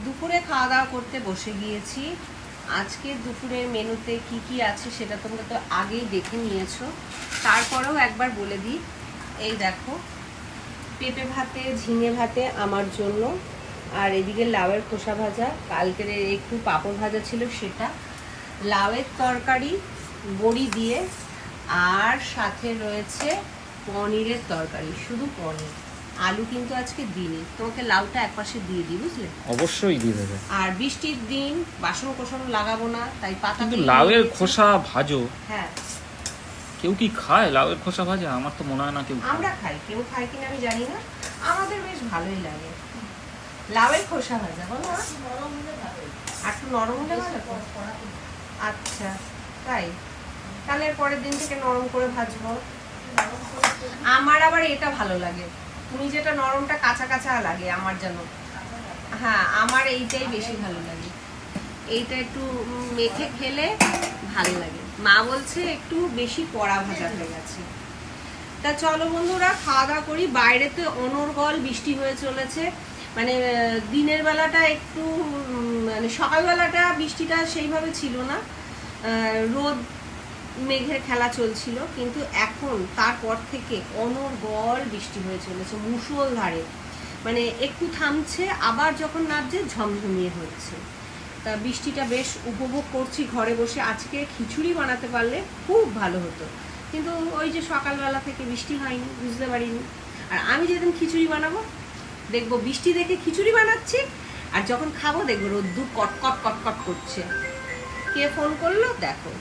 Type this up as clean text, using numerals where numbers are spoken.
দুপুরে খাওয়া দাওয়া করতে বসে গিয়েছি। আজকে দুপুরের মেনুতে কি কি আছে সেটা তোমরা তো আগেই দেখে নিয়েছো, তারপরেও একবার বলে দিই। এই দেখো, পেঁপে ভাতে, ঝিঙে ভাতে আমার জন্য, আর এদিকে লাউয়ের খোসা ভাজা, কালকের একটু পাঁপড় ভাজা ছিল সেটা, লাউয়ের তরকারি বড়ি দিয়ে, আর সাথে রয়েছে পনিরের তরকারি, শুধু পনির। আলু কিন্তু আজকে দিইনি, তোমাকে লাউটা একপাশে দিয়ে দিই, বুঝলে? অবশ্যই দিয়ে দেবে। আর বৃষ্টির দিন বাসন কোসন লাগাবো না, তাই পাতা। কিন্তু লাউয়ের খোসা ভাজো, হ্যাঁ, কেউ কি খায় লাউয়ের খোসা ভাজা? আমার তো মনে হয় না কেউ খায়। আমরা খাই, কেউ খায় কিনা আমি জানি না, আমাদের বেশ ভালোই লাগে লাউয়ের খোসা ভাজা, বলো না? আর একটু নরম হলে ভালো তো? আচ্ছা, তাই তাহলে পরের দিন থেকে নরম করে ভাজবো। আমার আবার এটা ভালো লাগে, তুমি যেটা নরমটা কাঁচা কাঁচা লাগে আমার যেন। হ্যাঁ, আমার এইটাই বেশি ভালো লাগে, এইটা একটু মেখে খেলে ভালো লাগে। মা বলছে একটু বেশি কড়া ভাজা হয়ে গেছে। তা চলো বন্ধুরা, খাওয়া দাওয়া করি। বাইরেতে অনর্গল বৃষ্টি হয়ে চলেছে, মানে দিনের বেলাটা একটু মানে সকালবেলাটা বৃষ্টিটা সেইভাবে ছিল না, রোদ মেঘের খেলা চলছিল, কিন্তু এখন তারপর থেকে অনর্গল বৃষ্টি হয়ে চলেছে মুষলধারে, মানে একটু থামছে আবার যখন নামছে ঝমঝমিয়ে হচ্ছে। তা বৃষ্টিটা বেশ উপভোগ করছি ঘরে বসে। আজকে খিচুড়ি বানাতে পারলে খুব ভালো হতো, কিন্তু ওই যে সকালবেলা থেকে বৃষ্টি হয়নি, বুঝতে পারিনি। আর আমি যেদিন খিচুড়ি বানাবো দেখবো বৃষ্টি দেখে খিচুড়ি বানাচ্ছি, আর যখন খাবো দেখবো রোদ্দুর কটকট কটকট করছে। কে ফোন করলো দেখো।